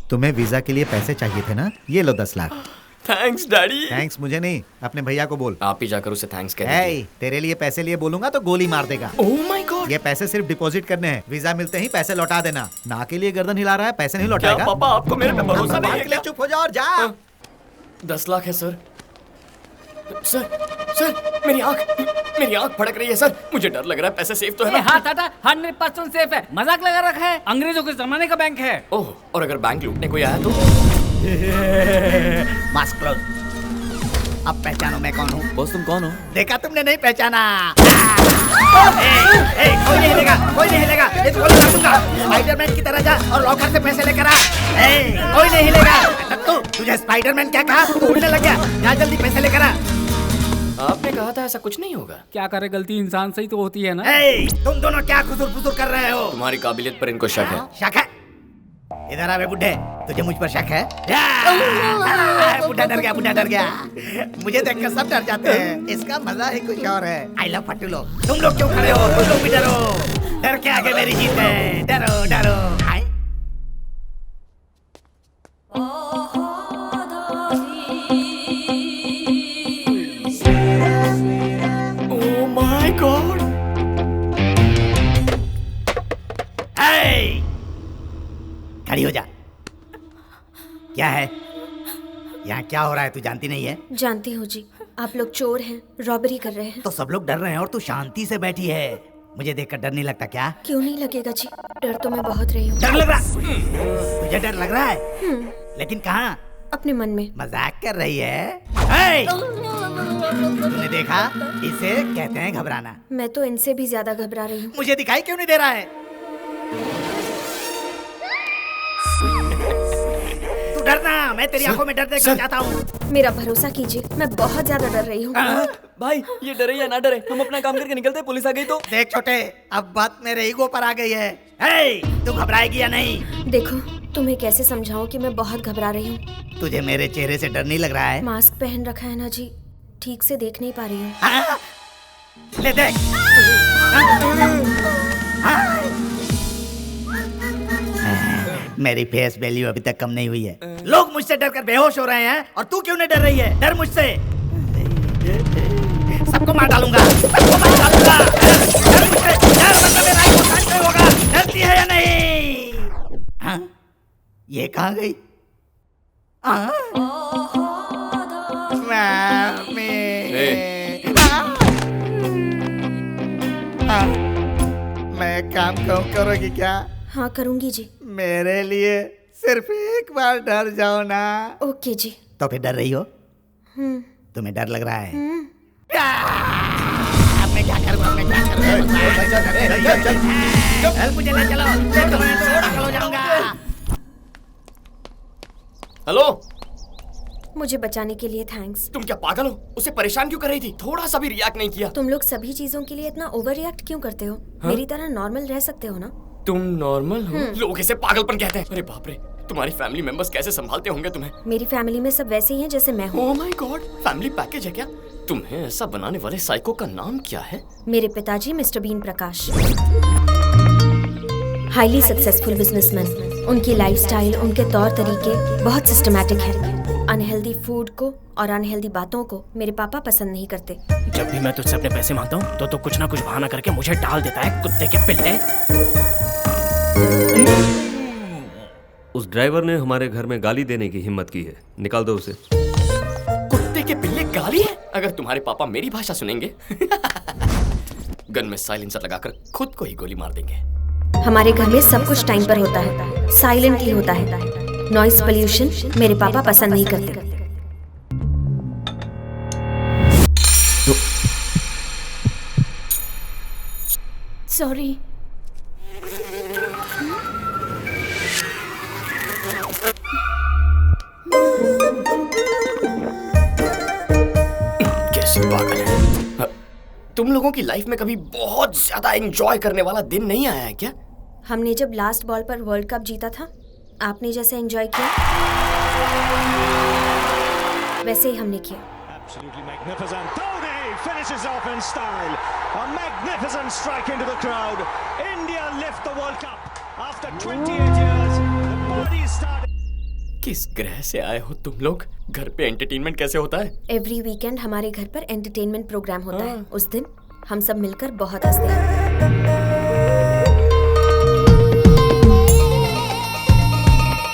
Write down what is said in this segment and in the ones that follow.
तुम्हें वीजा के लिए पैसे चाहिए थे ना, ये लो 10 लाख। Thanks daddy. थैंक्स मुझे नहीं, अपने भैया को बोल। आप ही जाकर उसे थैंक्स कह दीजिए। तेरे लिए पैसे लिए बोलूंगा तो गोली मार देगा। Oh my God. ये पैसे सिर्फ डिपॉजिट करने हैं, वीजा मिलते ही पैसे लौटा देना। ना के लिए गर्दन हिला रहा है, पैसे नहीं लौटाएगा। पापा आपको मेरे पे भरोसा नहीं है क्या? चुप हो जा और जा। 10 लाख है सर। सर मेरी आंख फड़क रही है सर। मुझे डर लग रहा है। पैसे सेफ तो है ना? हाँ टाटा 100% सेफ है। मजाक लगा रखा है, अंग्रेजों के जमाने का बैंक है। ओह, और अगर बैंक लूटने कोई आया तो? Mask close. अब पहचानो मैं कौन हूँ। बॉस तुम कौन हो? देखा तुमने नहीं पहचाना। कोई नहीं हिलेगा, कोई नहीं हिलेगा। ये तो गोली मार दूंगा। स्पाइडरमैन की तरह जा और लॉकर से पैसे लेकर आ। कोई नहीं हिलेगा। तुझे स्पाइडरमैन क्या कहा? तू उड़ने लग गया। जा जल्दी पैसे लेकर आ। आपने कहा था ऐसा कुछ नहीं होगा। क्या करे, गलती इंसान से ही तो होती है ना। तुम दोनों क्या खुसुर-फुसुर कर रहे हो? तुम्हारी काबिलियत पर इनको शक है। शक है? इधर आवे बुड्ढे, तुझे मुझ पर शक है? बुड्ढा डर गया। मुझे देखकर सब डर जाते हैं। इसका मजा ही कुछ और है। आई लव फट्टू लोग। तुम लोग क्यों खड़े हो? तुम लोग भी डरो। डर के आगे मेरी जीत है। डरो। Oh my God. खड़ी हो जा। क्या है यहाँ? क्या हो रहा है? तू जानती नहीं है? जानती हूँ जी, आप लोग चोर हैं, रॉबरी कर रहे हैं। तो सब लोग डर रहे हैं और तू शांति से बैठी है। मुझे देखकर डर नहीं लगता क्या? क्यों नहीं लगेगा जी, डर तो मैं बहुत रही हूँ। डर लग रहा? तुझे डर लग रहा है? लेकिन कहाँ? अपने मन में। मजाक कर रही है? तूने देखा? इसे कहते हैं घबराना। मैं तो इनसे भी ज्यादा घबरा रही हूँ। मुझे दिखाई क्यों नहीं दे रहा है? तू डरना, मैं तेरी आंखों में डर देखना चाहता हूँ। मेरा भरोसा कीजिए, मैं बहुत ज्यादा डर रही हूँ। भाई ये डरे या ना डरे, हम अपना काम करके निकलते, पुलिस आ गई तो? देख छोटे, अब बात मेरे ईगो पर आ गई है। तू घबराएगी या नहीं? देखो, तुम्हें कैसे समझाऊं कि मैं बहुत घबरा रही हूँ। तुझे मेरे चेहरे से डर नहीं लग रहा है? मास्क पहन रखा है ना जी, ठीक से देख नहीं पा रही हूँ। ले देख। मेरी फेस वैल्यू अभी तक कम नहीं हुई है। लोग मुझसे डरकर बेहोश हो रहे हैं और तू क्यों नहीं डर रही है? डर मुझसे। सबको मार डालूंगा। डर मुझसे। डर मतलब मेरा ही नुकसान नहीं होगा। डरती है या नहीं? हाँ? ये कहाँ गई? मैं काम करोगी क्या? हाँ करूँगी जी। मेरे लिए सिर्फ एक बार डर जाओ ना। ओके जी। तो फिर डर रही हो? तुम्हें डर लग रहा है? मैं क्या करूँगा? मुझे ले चलो। हो जाऊंगा। हेलो, मुझे बचाने के लिए थैंक्स। तुम क्या पागल हो? उसे परेशान क्यों कर रही थी? थोड़ा सा भी रिएक्ट नहीं किया। तुम लोग सभी चीजों के लिए इतना ओवर रिएक्ट क्यों करते हो? मेरी तरह नॉर्मल रह सकते हो ना? तुम नॉर्मल हो? लोग इसे पागलपन कहते हैं। अरे बाप रे, तुम्हारी फैमिली मेंबर्स कैसे संभालते होंगे तुम्हें? मेरी फैमिली में सब वैसे ही हैं जैसे मैं हूँ। Oh my God, family package है क्या? तुम्हें ऐसा बनाने वाले साइको का नाम क्या है? मेरे पिताजी मिस्टर बीन प्रकाश, हाईली सक्सेसफुल बिजनेसमैन। उनकी लाइफस्टाइल, उनके तौर तरीके बहुत सिस्टमैटिक है। अनहेल्दी फूड को और अनहेल्दी बातों को मेरे पापा पसंद नहीं करते। जब भी मैं तुझसे अपने पैसे मांगता हूँ तो कुछ ना कुछ बहाना करके मुझे डाल देता है, कुत्ते के पिल्ले। उस ड्राइवर ने हमारे घर में गाली देने की हिम्मत की है, निकाल दो उसे। कुत्ते के पिल्ले गाली है? अगर तुम्हारे पापा मेरी भाषा सुनेंगे गन में साइलेंसर लगाकर खुद को ही गोली मार देंगे। हमारे घर में सब कुछ टाइम पर होता है, साइलेंटली होता है। नॉइस पोल्यूशन मेरे पापा पसंद नहीं करते। सॉरी। कैसी पागल है। तुम लोगों की लाइफ में कभी बहुत ज्यादा एंजॉय करने वाला दिन नहीं आया है क्या? हमने जब लास्ट बॉल पर वर्ल्ड कप जीता था, आपने जैसे एंजॉय किया वैसे ही हमने किया। Absolutely magnificent. Dhoni finishes off in style. A magnificent strike into the crowd. India lift the World Cup after 28 years. The body started. किस ग्रह से आए हो तुम लोग? घर पे एंटरटेनमेंट कैसे होता है? एवरी वीकेंड हमारे घर पर एंटरटेनमेंट प्रोग्राम होता है। उस दिन हम सब मिलकर बहुत हंसते हैं।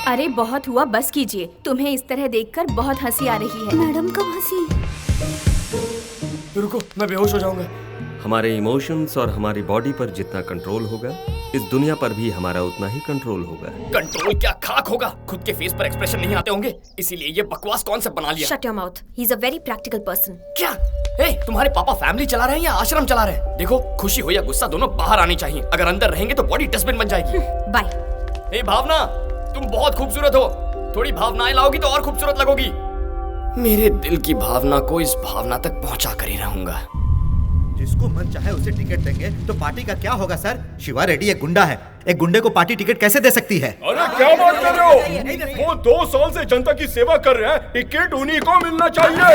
अरे बहुत हुआ, बस कीजिए। तुम्हें इस तरह देखकर बहुत हंसी आ रही है। मैडम कब हंसी? रुको, मैं बेहोश हो जाऊंगा। हमारे इमोशंस और हमारी बॉडी पर जितना कंट्रोल होगा, इस दुनिया पर भी हमारा उतना ही कंट्रोल होगा। कंट्रोल क्या खाक होगा? खुद के फेस पर एक्सप्रेशन नहीं आते होंगे, इसीलिए ये बकवास कॉन्सेप्ट बना लिया। Shut your mouth, he is a very practical person. क्या? तुम्हारे पापा फैमिली चला रहे हैं या आश्रम चला रहे हैं? देखो, खुशी हो या गुस्सा दोनों बाहर आनी चाहिए। अगर अंदर रहेंगे तो बॉडी डस्टबिन बन जाएगी। बाय। भावना, तुम बहुत खूबसूरत हो। थोड़ी भावनाएं लाओगी तो और खूबसूरत लगोगी। मेरे दिल की भावना को इस भावना तक पहुंचा कर ही रहूंगा। जिसको मन चाहे उसे टिकट देंगे तो पार्टी का क्या होगा सर? शिवा रेड्डी एक गुंडा है, एक गुंडे को पार्टी टिकट कैसे दे सकती है? अरे क्या बात कर रहे हो? वो 2 साल से जनता की सेवा कर रहे हैं, टिकट उन्हीं को मिलना चाहिए।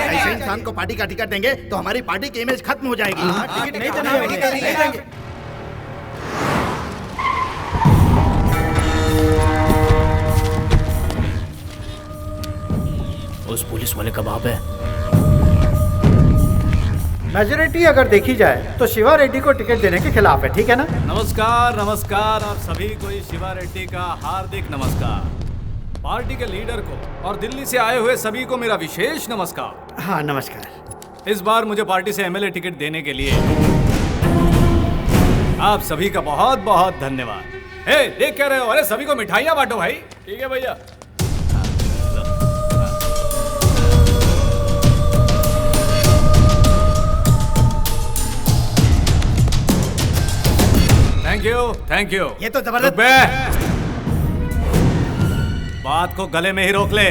ऐसे इंसान को पार्टी का टिकट देंगे तो हमारी पार्टी की इमेज खत्म हो जाएगी। टिकट नहीं देंगे। उस पुलिस वाले कबाब है। मेजोरिटी अगर देखी जाए तो शिवा रेड्डी को टिकट देने के खिलाफ है, ठीक है ना? नमस्कार नमस्कार, आप सभी को इस शिवा रेड्डी का हार्दिक नमस्कार। पार्टी के लीडर को और दिल्ली से आए हुए सभी को मेरा विशेष नमस्कार। हाँ नमस्कार। इस बार मुझे पार्टी से एमएलए टिकट देने के लिए आप सभी का बहुत बहुत धन्यवाद। देख क्या रहे हो? अरे सभी को मिठाइयाँ बांटो भाई। ठीक है भैया। Thank you. ये तो जबरदस्त। बात को गले में ही रोक ले।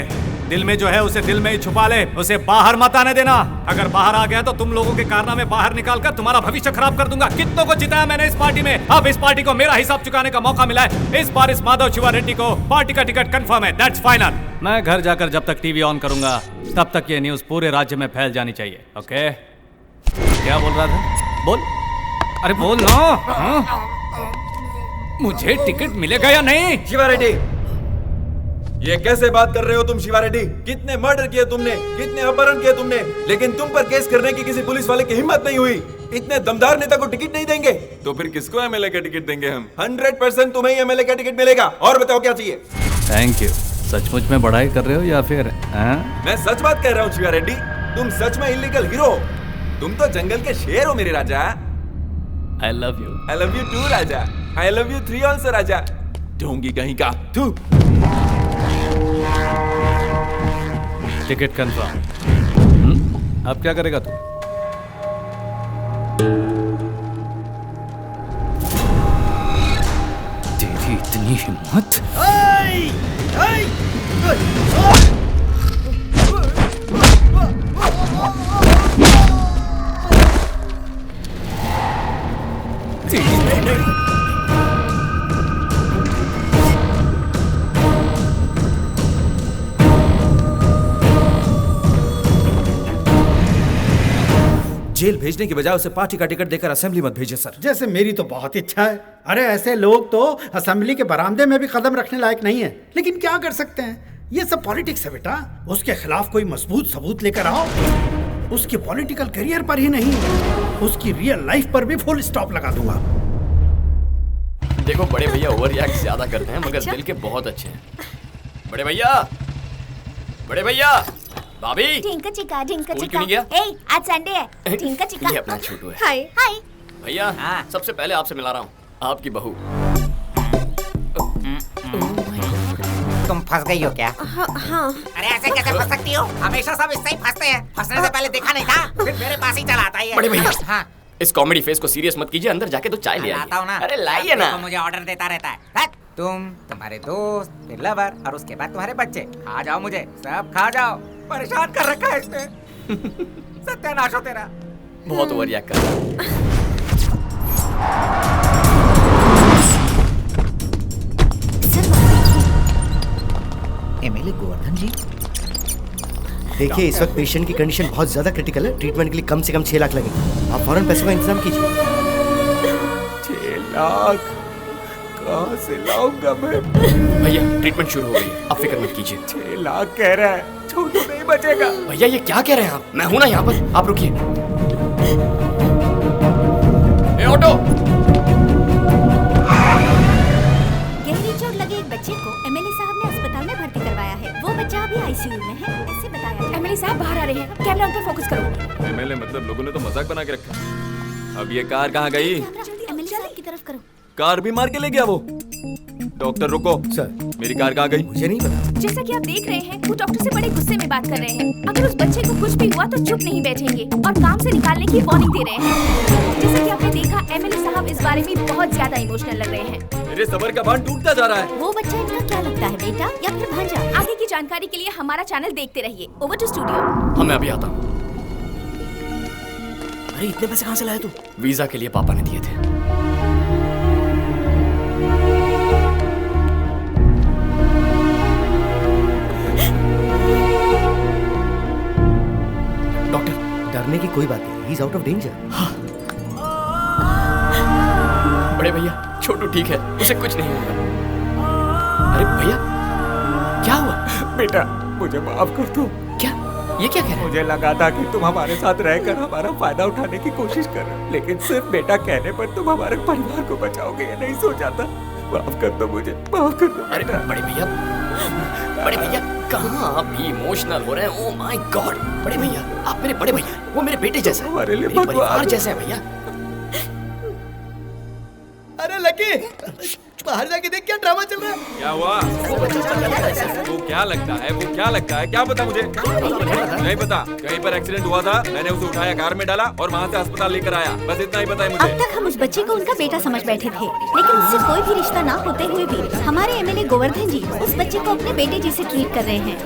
दिल में जो है उसे दिल में ही छुपा ले, उसे बाहर मत आने देना। अगर बाहर आ गया तो तुम लोगों के कारनामे बाहर निकाल कर तुम्हारा भविष्य खराब कर दूंगा। कितनों को जिताया मैंने इस पार्टी में, अब इस पार्टी को मेरा हिसाब चुकाने का मौका मिला है। इस बार इस माधव शिवा रेड्डी को पार्टी का टिकट कंफर्म है। That's final. मैं घर जाकर जब तक टीवी ऑन करूंगा तब तक ये न्यूज पूरे राज्य में फैल जानी चाहिए। ओके? क्या बोल रहा था? बोल। अरे बोल ना। मुझे टिकट मिलेगा या नहीं? शिवा रेड्डी, ये कैसे बात कर रहे हो तुम? शिवा रेड्डी, कितने मर्डर किए तुमने, कितने अपहरण किए तुमने, लेकिन तुम पर केस करने की किसी पुलिस वाले की हिम्मत नहीं हुई। इतने दमदार नेता को टिकट नहीं देंगे तो फिर किसको एमएलए का टिकट देंगे हम? 100% तुम्हें ही एमएलए का टिकट मिलेगा। और बताओ क्या चाहिए? Thank you. सचमुच में बड़ाई कर रहे हो या फिर? मैं सच बात कह रहा हूँ शिवा रेड्डी, तुम सच में इलीगल हीरो। तुम तो जंगल के शेर हो मेरे राजा। I love you. I love you too राजा। आई लव यू 3 ऑल्सो राजा। ढोंगी कहीं का तू। Ticket confirm. अब क्या करेगा तू? तेरी इतनी हिम्मत? जेल भेजने की बजाय उसे पार्टी का टिकट देकर असेंबली मत भेजिए सर। जैसे मेरी तो बहुत इच्छा है। अरे ऐसे लोग तो असेंबली के बरामदे में भी कदम रखने लायक नहीं है, लेकिन क्या कर सकते हैं, ये सब पॉलिटिक्स है बेटा। उसके खिलाफ कोई मजबूत सबूत लेकर आओ। उसके पॉलिटिकल करियर पर ही नहीं, उसकी रियल लाइफ पर भी फुल स्टॉप लगा दूंगा। देखो बड़े भैया ओवर रिएक्ट ज्यादा करते हैं मगर दिल के बहुत अच्छे हैं। बड़े भैया भाभी, ढिंका चिका ढिंका स्कूल चिका। क्यों नहीं गया? ए, आज संडे है। ढिंका चिका। ये अपना छोटू है। हाय हाय। भैया सबसे पहले आपसे मिला रहा हूँ, आपकी बहू। तुम फंस गई हो क्या? हाँ। अरे ऐसे कैसे फंस सकती हो? हमेशा सब इससे ही फंसते हैं। फंसने से पहले देखा नहीं था, फिर मेरे पास ही चला आता है। बड़े भैया हाँ, इस कॉमेडी फेस को सीरियस मत कीजिए, अंदर जाके तो चाय ले लाता हूँ ना। आइए। अरे लाइए ना। मुझे ऑर्डर देता रहता है। तुम्हारे दोस्त, फिर लवर और उसके बाद तुम्हारे बच्चे। खा जाओ, मुझे सब खा जाओ। परेशान कर रखा है इसने। सत्यानाश हो तेरा। बहुत ओवर रिएक्ट कर रहा है। एमएलए गोवर्धन जी, देखिए इस वक्त पेशेंट की कंडीशन बहुत ज्यादा क्रिटिकल है। ट्रीटमेंट के लिए कम से कम 6 लाख लगेगा। आप फौरन पैसों का इंतजाम कीजिए। 6 लाख? कहाँ से लाऊंगा मैं? भैया ट्रीटमेंट शुरू हो गई है, आप फिक्र मत कीजिए। 6 लाख कह रहा है, छोटू नहीं बचेगा। भैया ये क्या कह रहे हैं आप? मैं हूं ना यहाँ पर, आप रुकिए। ए ऑटो! गहरी चोट लगे एक बच्चे को एमएलए साहब ने अस्पताल में भर्ती करवाया है। वो बच्चा अभी आईसीयू में है, ऐसे बताया। एमएलए साहब बाहर आ रहे हैं, कैमरा उन पर फोकस करो। एमएलए मतलब लोगों ने तो मजाक बना के रखा। अब ये कार कहाँ गई? एमएलए साहब की तरफ करो। कार भी मार के ले गया वो। डॉक्टर रुको सर, मेरी कार कहाँ गई? मुझे नहीं पता। जैसा कि आप देख रहे हैं, वो डॉक्टर से बड़े गुस्से में बात कर रहे हैं। अगर उस बच्चे को कुछ भी हुआ तो चुप नहीं बैठेंगे और काम से निकालने की वार्निंग दे रहे हैं। जैसा कि आपने देखा, एमएलए साहब इस बारे में बहुत ज्यादा इमोशनल लग रहे हैं। मेरे सबर का बांध टूटता जा रहा है। वो बच्चा इनका क्या लगता है, बेटा या फिर भांजा? आगे की जानकारी के लिए हमारा चैनल देखते रहिए। Over to studio. हाँ मैं अभी आता हूँ। अरे इतने पैसे कहाँ से लाए तू? वीजा के लिए पापा ने दिए थे। डॉक्टर, डरने की कोई बात नहीं, he is out of danger. बड़े भैया छोटू ठीक है, उसे कुछ नहीं होगा। अरे भैया क्या हुआ? बेटा मुझे माफ कर दो। क्या? ये क्या कह रहे हैं? मुझे लगा था कि तुम हमारे साथ रहकर हमारा फायदा उठाने की कोशिश कर रहे हो, लेकिन सिर्फ बेटा कहने पर तुम हमारे परिवार को बचाओगे ये नहीं सोचा था। माफ कर दो मुझे, माफ कर दो। अरे बड़े भैया कहाँ आप भी इमोशनल हो रहे हैं? Oh my God! बड़े भैया आप मेरे बड़े भैया, वो मेरे बेटे जैसे हैं, हमारे लिए मेरे परिवार भगवान जैसे हैं भैया। अरे लकी, बाहर जाके देख क्या ड्रामा चल रहा है। क्या हुआ? वो क्या लगता है? वो क्या लगता है? क्या पता मुझे? नहीं पता। कहीं पर एक्सीडेंट हुआ था, मैंने उसे उठाया, कार में डाला और वहाँ से अस्पताल लेकर आया। बस इतना ही पता है मुझे। अब तक हम उस बच्चे को उनका बेटा समझ बैठे थे, लेकिन उससे कोई भी रिश्ता ना होते हुए भी हमारे एमएलए गोवर्धन जी उस बच्चे को अपने बेटे जैसे ट्रीट कर रहे हैं।